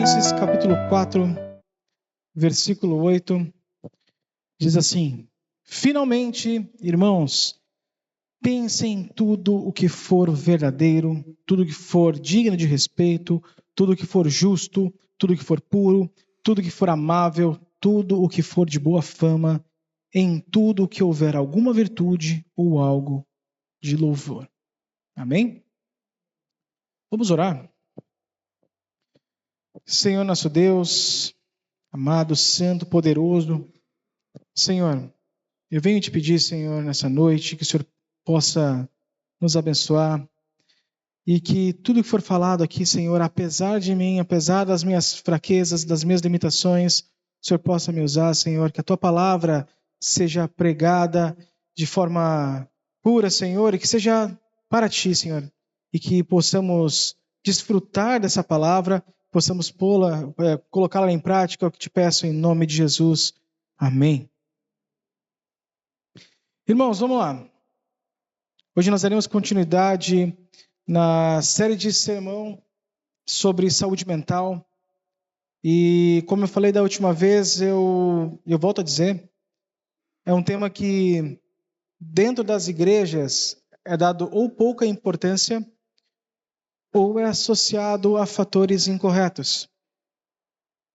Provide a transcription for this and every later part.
Filipenses capítulo 4, versículo 8, diz assim: finalmente, irmãos, pensem em tudo o que for verdadeiro, tudo o que for digno de respeito, tudo o que for justo, tudo o que for puro, tudo o que for amável, tudo o que for de boa fama, em tudo o que houver alguma virtude ou algo de louvor. Amém? Vamos orar? Senhor nosso Deus, amado, santo, poderoso, Senhor, eu venho te pedir, Senhor, nessa noite, que o Senhor possa nos abençoar e que tudo que for falado aqui, Senhor, apesar de mim, apesar das minhas fraquezas, das minhas limitações, o Senhor possa me usar, Senhor, que a Tua palavra seja pregada de forma pura, Senhor, e que seja para Ti, Senhor, e que possamos desfrutar dessa palavra, possamos colocá-la em prática, é o que te peço em nome de Jesus. Amém. Irmãos, vamos lá. Hoje nós daremos continuidade na série de sermão sobre saúde mental. E como eu falei da última vez, eu volto a dizer, é um tema que dentro das igrejas é dado ou pouca importância ou é associado a fatores incorretos.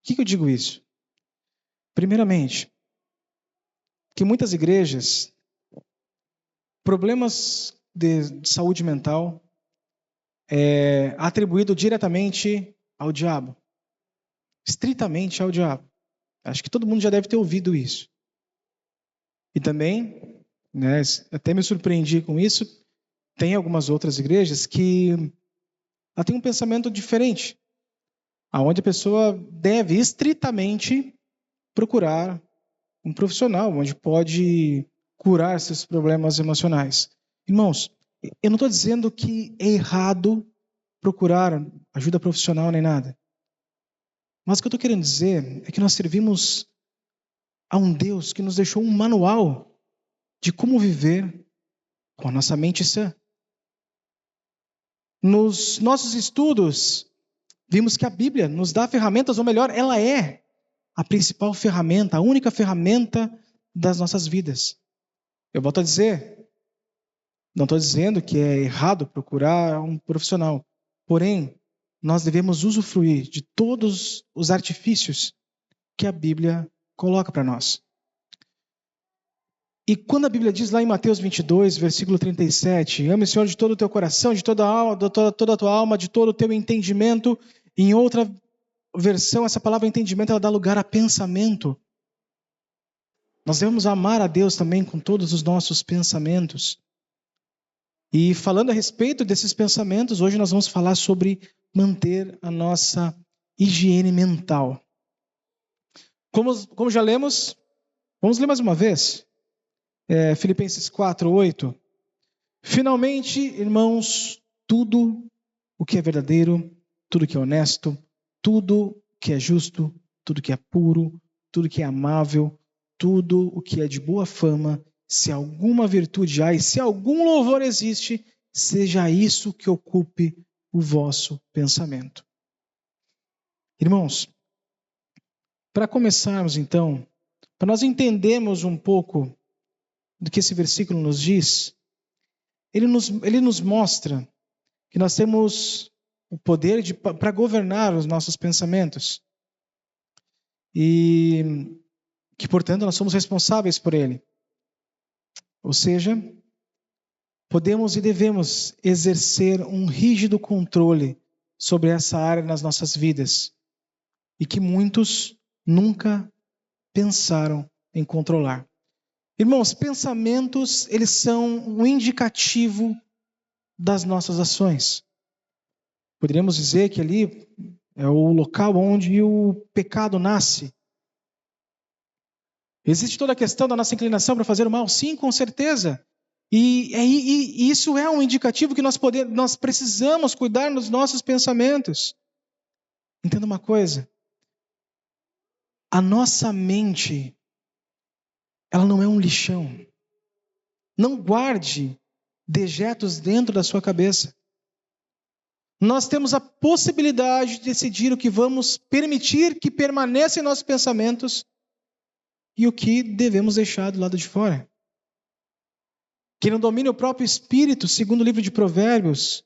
Por que eu digo isso? Primeiramente, que muitas igrejas, problemas de saúde mental é atribuído diretamente ao diabo. Estritamente ao diabo. Acho que todo mundo já deve ter ouvido isso. E também, né, até me surpreendi com isso, tem algumas outras igrejas que ela tem um pensamento diferente, aonde a pessoa deve estritamente procurar um profissional, onde pode curar seus problemas emocionais. Irmãos, eu não estou dizendo que é errado procurar ajuda profissional nem nada. Mas o que eu estou querendo dizer é que nós servimos a um Deus que nos deixou um manual de como viver com a nossa mente sã. Nos nossos estudos, vimos que a Bíblia nos dá ferramentas, ou melhor, ela é a principal ferramenta, a única ferramenta das nossas vidas. Eu volto a dizer, não estou dizendo que é errado procurar um profissional, porém, nós devemos usufruir de todos os artifícios que a Bíblia coloca para nós. E quando a Bíblia diz lá em Mateus 22, versículo 37, ame o Senhor de todo o teu coração, de toda a alma, toda a tua alma, de todo o teu entendimento. Em outra versão, essa palavra entendimento, ela dá lugar a pensamento. Nós devemos amar a Deus também com todos os nossos pensamentos. E falando a respeito desses pensamentos, hoje nós vamos falar sobre manter a nossa higiene mental. Como já lemos, vamos ler mais uma vez. Filipenses 4, 8. Finalmente, irmãos, tudo o que é verdadeiro, tudo que é honesto, tudo que é justo, tudo que é puro, tudo que é amável, tudo o que é de boa fama, se alguma virtude há e se algum louvor existe, seja isso que ocupe o vosso pensamento. Irmãos, para começarmos então, para nós entendermos um pouco do que esse versículo nos diz, ele nos mostra que nós temos o poder para governar os nossos pensamentos e que, portanto, nós somos responsáveis por ele. Ou seja, podemos e devemos exercer um rígido controle sobre essa área nas nossas vidas e que muitos nunca pensaram em controlar. Irmãos, pensamentos, eles são um indicativo das nossas ações. Poderíamos dizer que ali é o local onde o pecado nasce. Existe toda a questão da nossa inclinação para fazer o mal? Sim, com certeza. E isso é um indicativo que nós precisamos cuidar dos nossos pensamentos. Entenda uma coisa. A nossa mente, ela não é um lixão. Não guarde dejetos dentro da sua cabeça. Nós temos a possibilidade de decidir o que vamos permitir que permaneça em nossos pensamentos e o que devemos deixar do lado de fora. Quem não domina o próprio espírito, segundo o livro de Provérbios,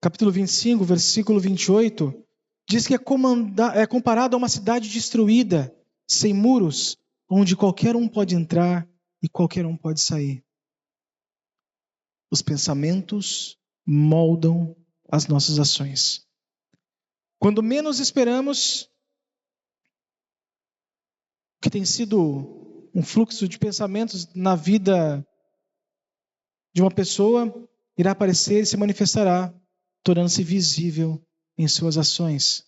capítulo 25, versículo 28, diz que é comparado a uma cidade destruída, sem muros, onde qualquer um pode entrar e qualquer um pode sair. Os pensamentos moldam as nossas ações. Quando menos esperamos, que tem sido um fluxo de pensamentos na vida de uma pessoa, irá aparecer e se manifestará, tornando-se visível em suas ações.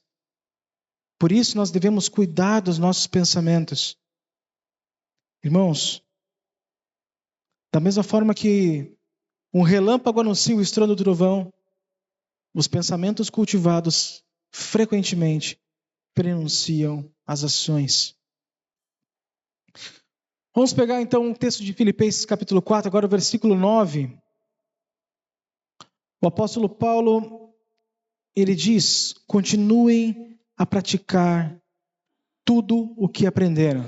Por isso nós devemos cuidar dos nossos pensamentos. Irmãos, da mesma forma que um relâmpago anuncia o estrondo do trovão, os pensamentos cultivados frequentemente prenunciam as ações. Vamos pegar então um texto de Filipenses capítulo 4, agora o versículo 9. O apóstolo Paulo, ele diz: continuem a praticar tudo o que aprenderam.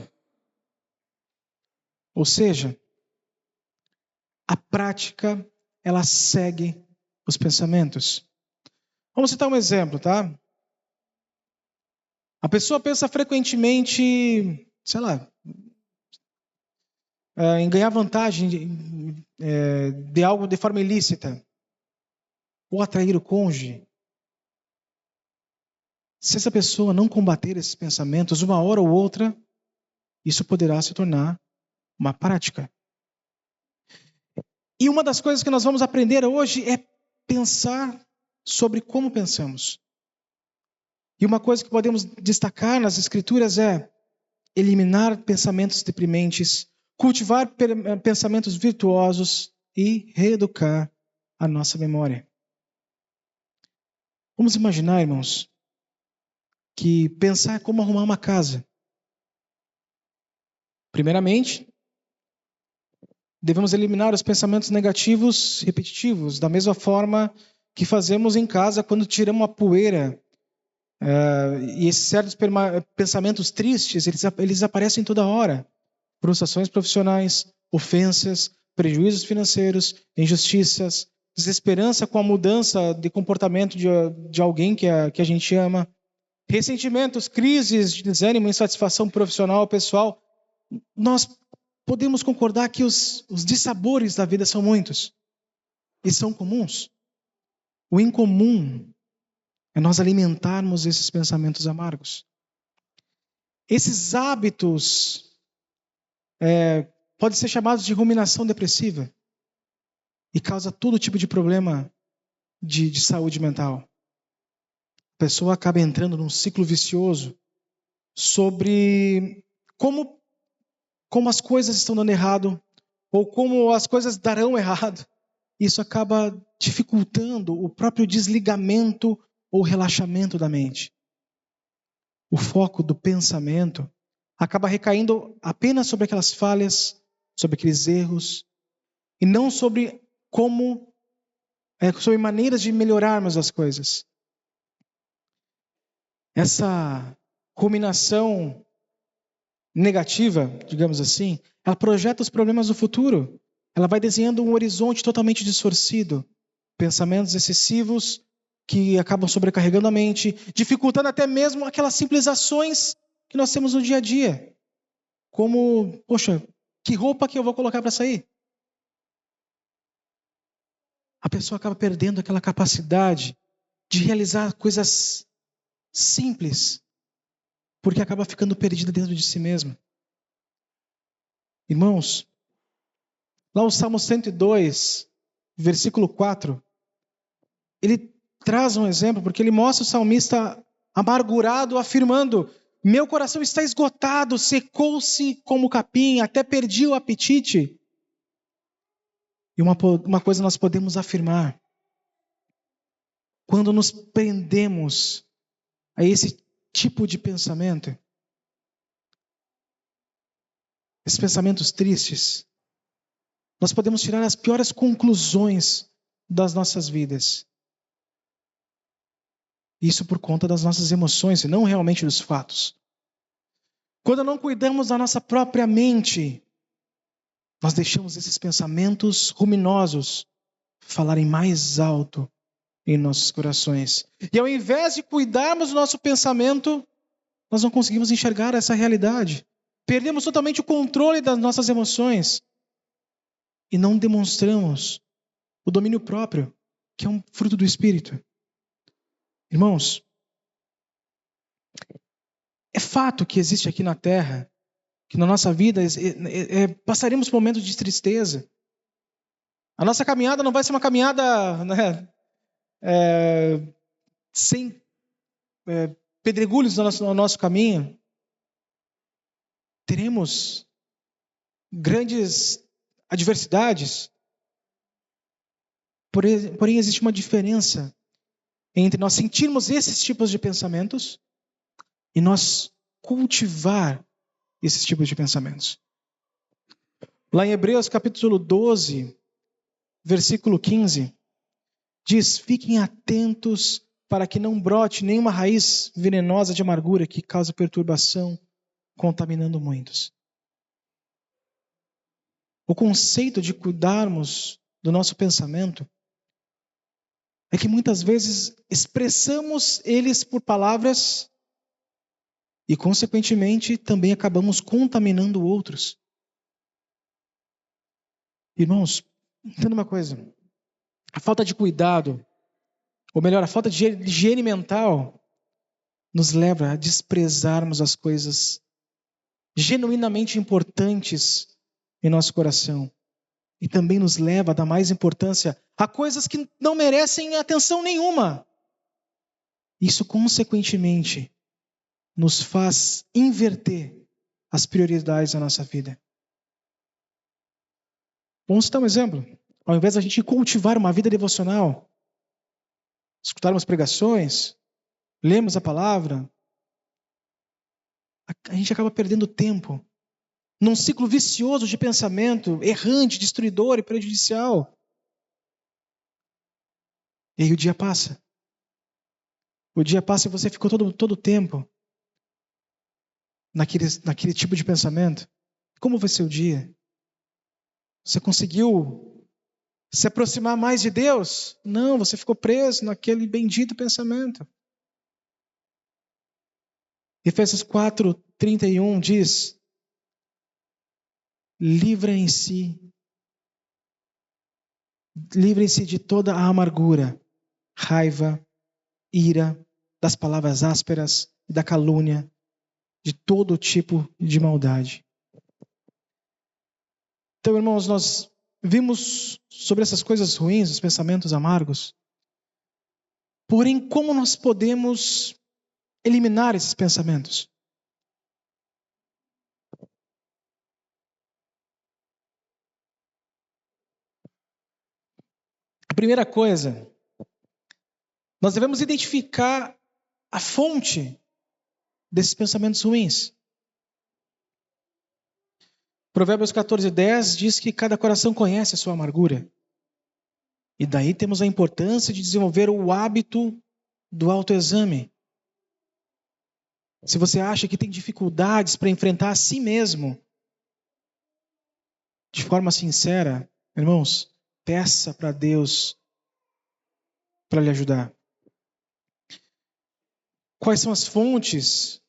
Ou seja, a prática, ela segue os pensamentos. Vamos citar um exemplo, tá? A pessoa pensa frequentemente, sei lá, em ganhar vantagem de algo de forma ilícita, ou atrair o cônjuge. Se essa pessoa não combater esses pensamentos, uma hora ou outra, isso poderá se tornar uma prática. E uma das coisas que nós vamos aprender hoje é pensar sobre como pensamos. E uma coisa que podemos destacar nas Escrituras é eliminar pensamentos deprimentes, cultivar pensamentos virtuosos e reeducar a nossa memória. Vamos imaginar, irmãos, que pensar é como arrumar uma casa. Primeiramente, devemos eliminar os pensamentos negativos repetitivos, da mesma forma que fazemos em casa quando tiramos a poeira. E esses certos pensamentos tristes, eles aparecem toda hora. Frustrações profissionais, ofensas, prejuízos financeiros, injustiças, desesperança com a mudança de comportamento de alguém que a gente ama, ressentimentos, crises de desânimo, insatisfação profissional ou pessoal. Nós podemos concordar que os dissabores da vida são muitos e são comuns. O incomum é nós alimentarmos esses pensamentos amargos. Esses hábitos podem ser chamados de ruminação depressiva e causa todo tipo de problema de saúde mental. A pessoa acaba entrando num ciclo vicioso sobre como as coisas estão dando errado ou como as coisas darão errado. Isso acaba dificultando o próprio desligamento ou relaxamento da mente. O foco do pensamento acaba recaindo apenas sobre aquelas falhas, sobre aqueles erros, e não sobre sobre maneiras de melhorarmos as coisas. Essa ruminação negativa, digamos assim, ela projeta os problemas do futuro. Ela vai desenhando um horizonte totalmente distorcido. Pensamentos excessivos que acabam sobrecarregando a mente, dificultando até mesmo aquelas simples ações que nós temos no dia a dia. Como, poxa, que roupa que eu vou colocar para sair? A pessoa acaba perdendo aquela capacidade de realizar coisas simples, porque acaba ficando perdida dentro de si mesma. Irmãos, lá o Salmo 102, versículo 4, ele traz um exemplo, porque ele mostra o salmista amargurado, afirmando: meu coração está esgotado, secou-se como capim, até perdi o apetite. E uma coisa nós podemos afirmar: quando nos prendemos a esse tipo de pensamento, esses pensamentos tristes, nós podemos tirar as piores conclusões das nossas vidas. Isso por conta das nossas emoções e não realmente dos fatos. Quando não cuidamos da nossa própria mente, nós deixamos esses pensamentos ruminosos falarem mais alto em nossos corações. E ao invés de cuidarmos do nosso pensamento, nós não conseguimos enxergar essa realidade. Perdemos totalmente o controle das nossas emoções e não demonstramos o domínio próprio, que é um fruto do Espírito. Irmãos, é fato que existe aqui na Terra, que na nossa vida passaremos momentos de tristeza. A nossa caminhada não vai ser uma caminhada, né, sem pedregulhos no nosso caminho. Teremos grandes adversidades. Porém, existe uma diferença entre nós sentirmos esses tipos de pensamentos e nós cultivar esses tipos de pensamentos. Lá em Hebreus capítulo 12, versículo 15, diz: fiquem atentos para que não brote nenhuma raiz venenosa de amargura que cause perturbação, contaminando muitos. O conceito de cuidarmos do nosso pensamento é que muitas vezes expressamos eles por palavras e, consequentemente, também acabamos contaminando outros. Irmãos, entenda uma coisa. A falta de cuidado, ou melhor, a falta de higiene mental, nos leva a desprezarmos as coisas genuinamente importantes em nosso coração. E também nos leva a dar mais importância a coisas que não merecem atenção nenhuma. Isso, consequentemente, nos faz inverter as prioridades da nossa vida. Vamos citar um exemplo. Ao invés de a gente cultivar uma vida devocional, escutarmos pregações, lermos a palavra, a gente acaba perdendo tempo num ciclo vicioso de pensamento, errante, destruidor e prejudicial. E aí o dia passa. O dia passa e você ficou todo o tempo naquele tipo de pensamento. Como vai ser o dia? Você conseguiu se aproximar mais de Deus? Não, você ficou preso naquele bendito pensamento. Efésios 4:31 diz: livrem-se de toda a amargura, raiva, ira, das palavras ásperas e da calúnia, de todo tipo de maldade. Então, irmãos, nós vimos sobre essas coisas ruins, os pensamentos amargos. Porém, como nós podemos eliminar esses pensamentos? A primeira coisa, nós devemos identificar a fonte desses pensamentos ruins. Provérbios 14:10 diz que cada coração conhece a sua amargura. E daí temos a importância de desenvolver o hábito do autoexame. Se você acha que tem dificuldades para enfrentar a si mesmo, de forma sincera, irmãos, peça para Deus para lhe ajudar. Quais são as fontes?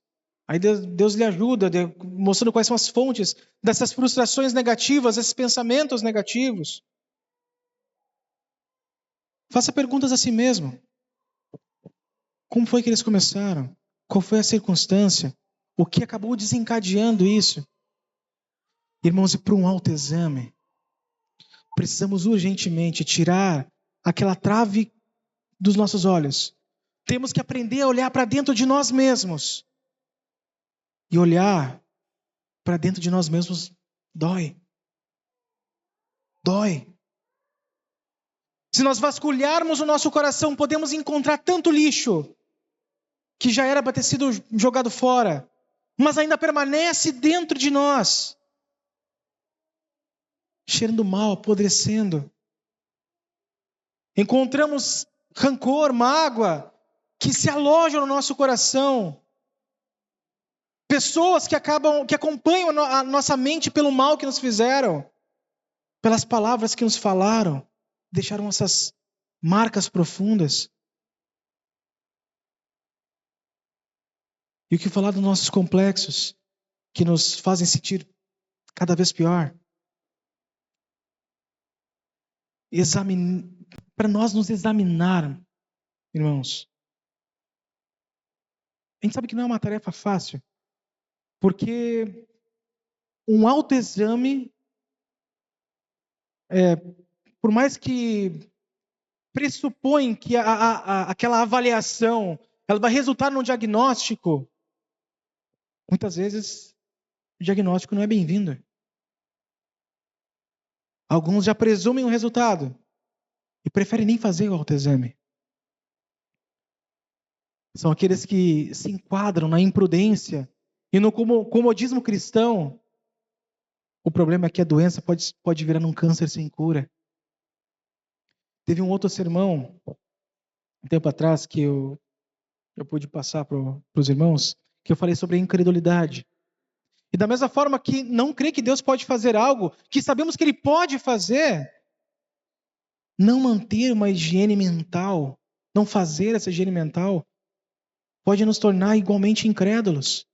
Aí Deus lhe ajuda, mostrando quais são as fontes dessas frustrações negativas, esses pensamentos negativos. Faça perguntas a si mesmo. Como foi que eles começaram? Qual foi a circunstância? O que acabou desencadeando isso? Irmãos, e para um autoexame, precisamos urgentemente tirar aquela trave dos nossos olhos. Temos que aprender a olhar para dentro de nós mesmos. E olhar para dentro de nós mesmos dói. Dói. Se nós vasculharmos o nosso coração, podemos encontrar tanto lixo que já era para ter sido jogado fora, mas ainda permanece dentro de nós, cheirando mal, apodrecendo. Encontramos rancor, mágoa, que se alojam no nosso coração. Pessoas que acompanham a nossa mente pelo mal que nos fizeram, pelas palavras que nos falaram, deixaram essas marcas profundas. E o que falar dos nossos complexos, que nos fazem sentir cada vez pior? Para nós nos examinarmos, irmãos. A gente sabe que não é uma tarefa fácil, porque um autoexame, por mais que pressupõe que aquela avaliação ela vai resultar num diagnóstico, muitas vezes o diagnóstico não é bem-vindo. Alguns já presumem o resultado e preferem nem fazer o autoexame. São aqueles que se enquadram na imprudência e no comodismo cristão. O problema é que a doença pode virar um câncer sem cura. Teve um outro sermão, um tempo atrás, que eu pude passar para os irmãos, que eu falei sobre a incredulidade. E da mesma forma que não crê que Deus pode fazer algo, que sabemos que Ele pode fazer, não manter uma higiene mental, não fazer essa higiene mental, pode nos tornar igualmente incrédulos.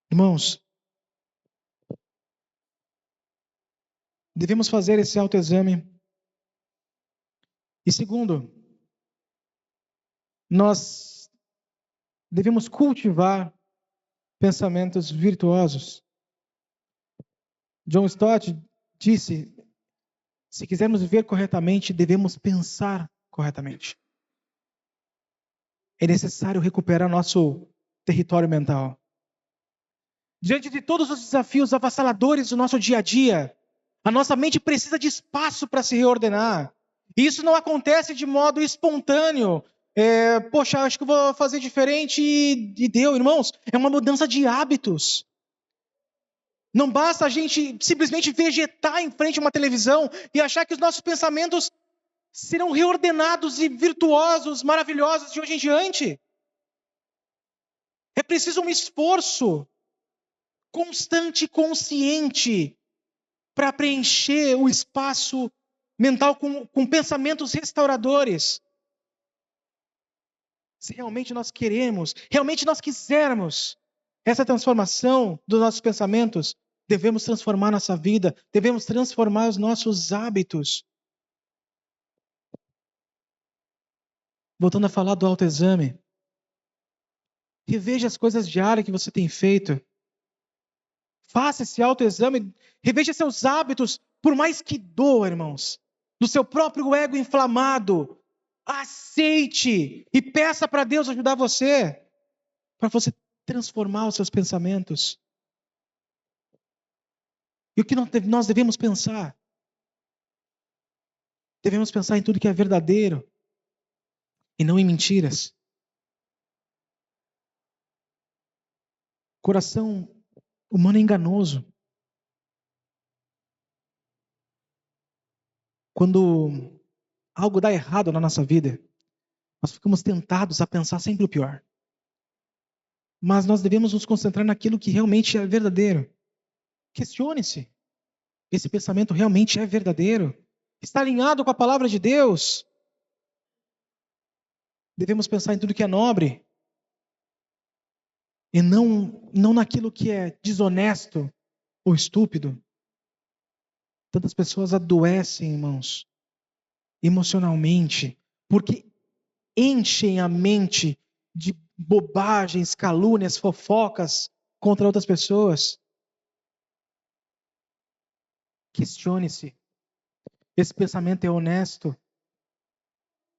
Irmãos, devemos fazer esse autoexame. E segundo, nós devemos cultivar pensamentos virtuosos. John Stott disse: se quisermos viver corretamente, devemos pensar corretamente. É necessário recuperar nosso território mental. Diante de todos os desafios avassaladores do nosso dia a dia, a nossa mente precisa de espaço para se reordenar. E isso não acontece de modo espontâneo. Poxa, acho que eu vou fazer diferente e deu, irmãos. É uma mudança de hábitos. Não basta a gente simplesmente vegetar em frente a uma televisão e achar que os nossos pensamentos serão reordenados e virtuosos, maravilhosos de hoje em diante. É preciso um esforço constante e consciente para preencher o espaço mental com pensamentos restauradores. Se realmente nós queremos, realmente nós quisermos essa transformação dos nossos pensamentos, devemos transformar nossa vida, devemos transformar os nossos hábitos. Voltando a falar do autoexame, reveja as coisas diárias que você tem feito. Faça esse autoexame, reveja seus hábitos, por mais que doa, irmãos, do seu próprio ego inflamado. Aceite e peça para Deus ajudar você, para você transformar os seus pensamentos. E o que nós devemos pensar? Devemos pensar em tudo que é verdadeiro e não em mentiras. O coração humano é enganoso. Quando algo dá errado na nossa vida, nós ficamos tentados a pensar sempre o pior. Mas nós devemos nos concentrar naquilo que realmente é verdadeiro. Questione-se. Esse pensamento realmente é verdadeiro? Está alinhado com a palavra de Deus? Devemos pensar em tudo que é nobre. E não naquilo que é desonesto ou estúpido. Tantas pessoas adoecem, irmãos, emocionalmente, porque enchem a mente de bobagens, calúnias, fofocas contra outras pessoas. Questione-se. Esse pensamento é honesto?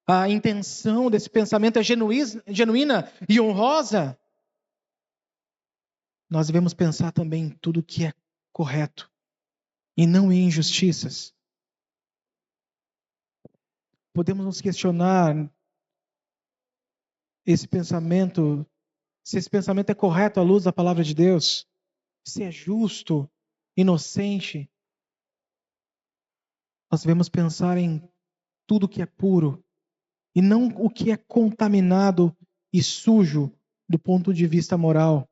A intenção desse pensamento é genuína e honrosa? Nós devemos pensar também em tudo que é correto e não em injustiças. Podemos nos questionar esse pensamento, se esse pensamento é correto à luz da palavra de Deus, se é justo, inocente. Nós devemos pensar em tudo que é puro, e não o que é contaminado e sujo do ponto de vista moral.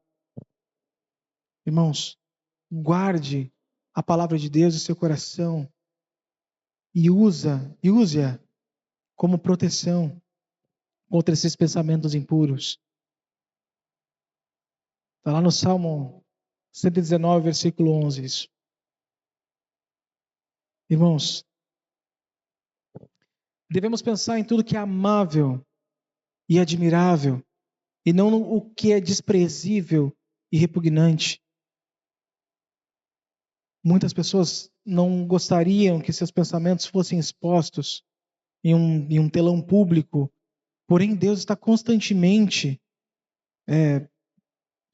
Irmãos, guarde a palavra de Deus em seu coração e use-a como proteção contra esses pensamentos impuros. Está lá no Salmo 119, versículo 11. Isso. Irmãos, devemos pensar em tudo que é amável e admirável, e não no que é desprezível e repugnante. Muitas pessoas não gostariam que seus pensamentos fossem expostos em um telão público, porém Deus está constantemente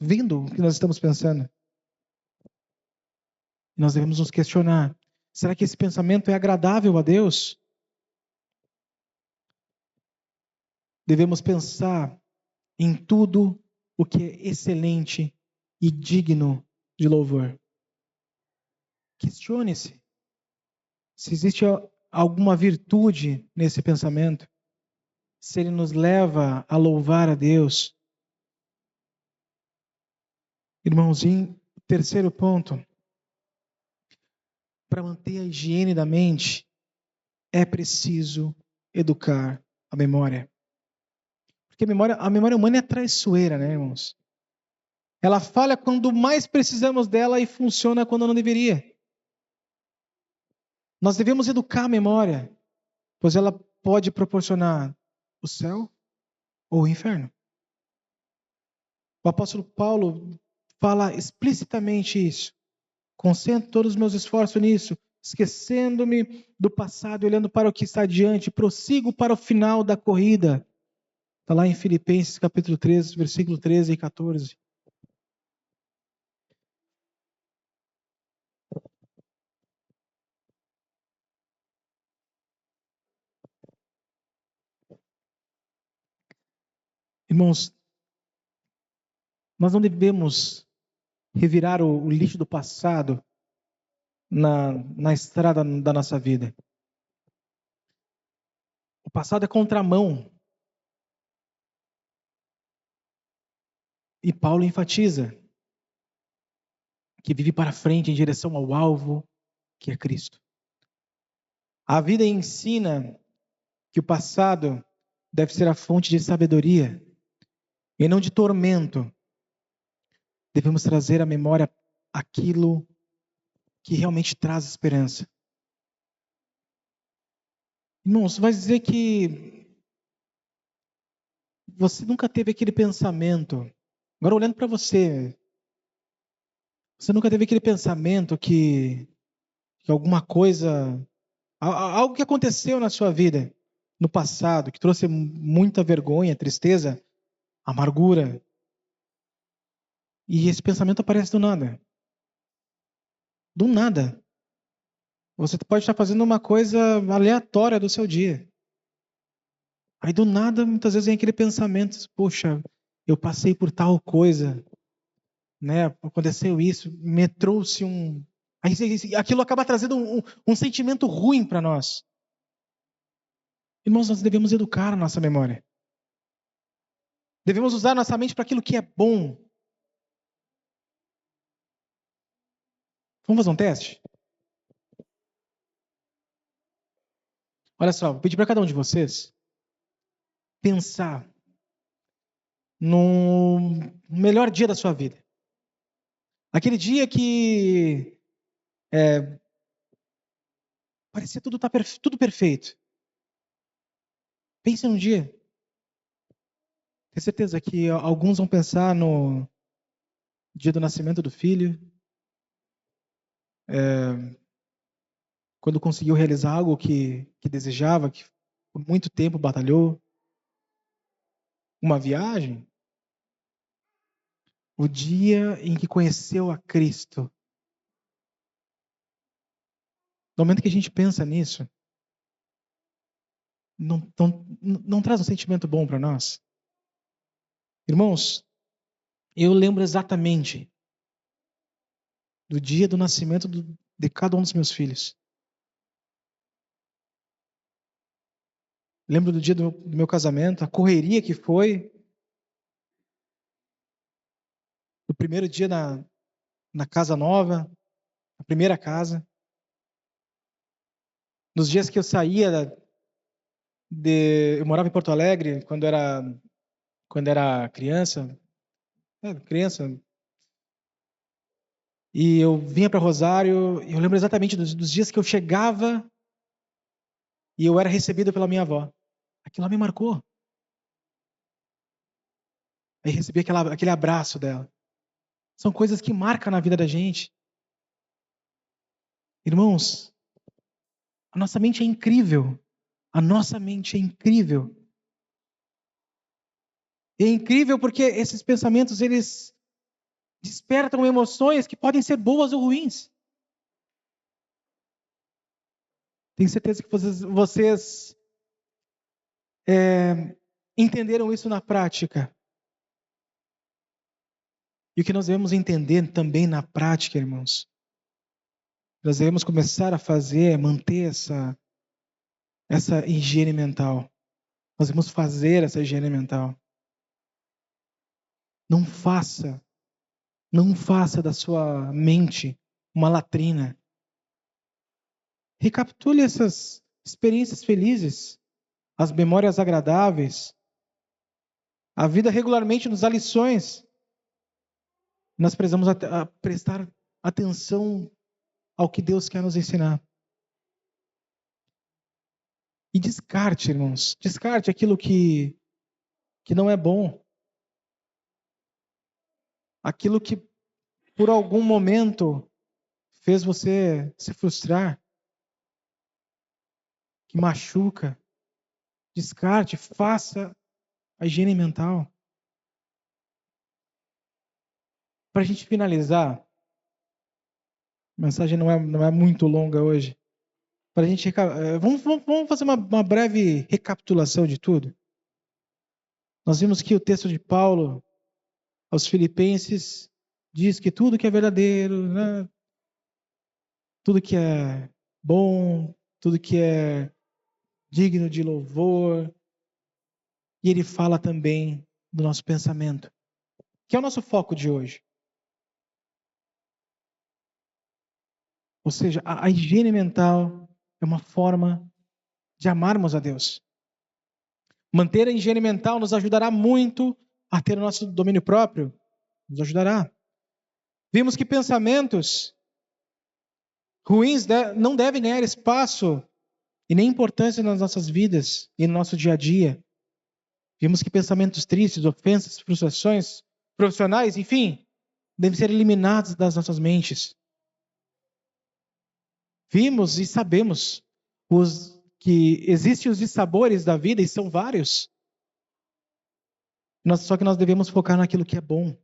vendo o que nós estamos pensando. Nós devemos nos questionar: será que esse pensamento é agradável a Deus? Devemos pensar em tudo o que é excelente e digno de louvor. Questione-se se existe alguma virtude nesse pensamento, se ele nos leva a louvar a Deus. Irmãozinho, terceiro ponto, para manter a higiene da mente, é preciso educar a memória. Porque a memória humana é traiçoeira, né, irmãos? Ela falha quando mais precisamos dela e funciona quando não deveria. Nós devemos educar a memória, pois ela pode proporcionar o céu ou o inferno. O apóstolo Paulo fala explicitamente isso. Concentro todos os meus esforços nisso, esquecendo-me do passado e olhando para o que está adiante, prossigo para o final da corrida. Está lá em Filipenses capítulo 3, versículo 13 e 14. Irmãos, nós não devemos revirar o lixo do passado na estrada da nossa vida. O passado é contramão. E Paulo enfatiza que vive para frente em direção ao alvo, que é Cristo. A vida ensina que o passado deve ser a fonte de sabedoria e não de tormento. Devemos trazer à memória aquilo que realmente traz esperança. Irmãos, vai dizer que você nunca teve aquele pensamento. Agora olhando para você, você nunca teve aquele pensamento que alguma coisa, algo que aconteceu na sua vida no passado, que trouxe muita vergonha, tristeza, amargura, e esse pensamento aparece do nada. Do nada. Você pode estar fazendo uma coisa aleatória do seu dia. Aí do nada, muitas vezes vem aquele pensamento, poxa, eu passei por tal coisa, né? Aconteceu isso, me trouxe um... Aí aquilo acaba trazendo um sentimento ruim para nós. Irmãos, nós devemos educar a nossa memória. Devemos usar a nossa mente para aquilo que é bom. Vamos fazer um teste? Olha só, vou pedir para cada um de vocês pensar no melhor dia da sua vida. Aquele dia que parecia tudo perfeito. Pense num dia. Tenho certeza que alguns vão pensar no dia do nascimento do filho, quando conseguiu realizar algo que desejava, que por muito tempo batalhou. Uma viagem. O dia em que conheceu a Cristo. No momento que a gente pensa nisso, não traz um sentimento bom para nós. Irmãos, eu lembro exatamente do dia do nascimento de cada um dos meus filhos. Lembro do dia do meu casamento, a correria que foi, o primeiro dia na casa nova, a primeira casa. Nos dias que eu saía eu morava em Porto Alegre quando era criança, criança, e eu vinha para Rosário, e eu lembro exatamente dos dias que eu chegava e eu era recebido pela minha avó. Aquilo lá me marcou. Aí recebi aquele abraço dela. São coisas que marcam na vida da gente. Irmãos, a nossa mente é incrível. A nossa mente é incrível. É incrível porque esses pensamentos, eles despertam emoções que podem ser boas ou ruins. Tenho certeza que vocês entenderam isso na prática. E o que nós devemos entender também na prática, irmãos, nós devemos começar a fazer, manter essa higiene mental. Nós devemos fazer essa higiene mental. Não faça da sua mente uma latrina. Recapitule essas experiências felizes, as memórias agradáveis. A vida regularmente nos dá lições. Nós precisamos prestar atenção ao que Deus quer nos ensinar. E descarte, irmãos. Descarte aquilo que não é bom. Aquilo que por algum momento fez você se frustrar. Que machuca. Descarte, faça a higiene mental. Para a gente finalizar, a mensagem não é muito longa hoje. Para a gente vamos fazer uma breve recapitulação de tudo. Nós vimos que o texto de Paulo aos Filipenses diz que tudo que é verdadeiro, né? Tudo que é bom, tudo que é digno de louvor. E ele fala também do nosso pensamento, que é o nosso foco de hoje. Ou seja, a higiene mental é uma forma de amarmos a Deus. Manter a higiene mental nos ajudará muito a ter o nosso domínio próprio. Nos ajudará. Vimos que pensamentos ruins não devem ganhar espaço e nem importância nas nossas vidas e no nosso dia a dia. Vimos que pensamentos tristes, ofensas, frustrações profissionais, enfim, devem ser eliminados das nossas mentes. Vimos e sabemos que existem os dissabores da vida e são vários. Só que nós devemos focar naquilo que é bom.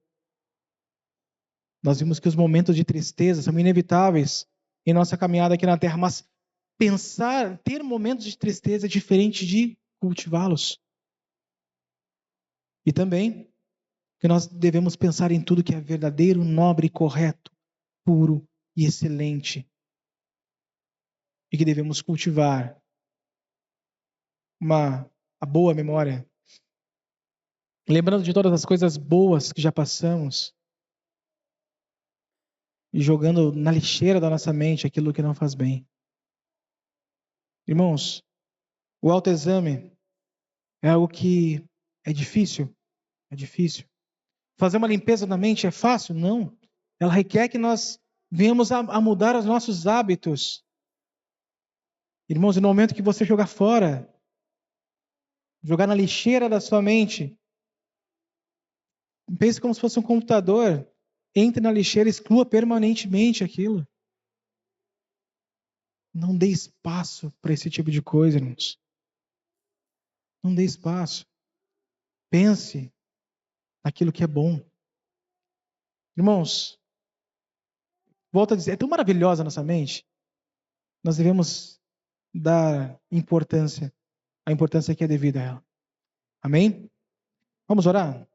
Nós vimos que os momentos de tristeza são inevitáveis em nossa caminhada aqui na Terra, mas ter momentos de tristeza é diferente de cultivá-los. E também que nós devemos pensar em tudo que é verdadeiro, nobre, correto, puro e excelente. E que devemos cultivar a boa memória. Lembrando de todas as coisas boas que já passamos. E jogando na lixeira da nossa mente aquilo que não faz bem. Irmãos, o autoexame é algo que é difícil. É difícil. Fazer uma limpeza na mente é fácil? Não. Ela requer que nós venhamos a mudar os nossos hábitos. Irmãos, e no momento que você jogar fora, jogar na lixeira da sua mente, pense como se fosse um computador. Entre na lixeira e exclua permanentemente aquilo. Não dê espaço para esse tipo de coisa, irmãos. Não dê espaço. Pense naquilo que é bom. Irmãos, volto a dizer, é tão maravilhosa a nossa mente. Nós devemos dar a importância que é devida a ela. Amém? Vamos orar?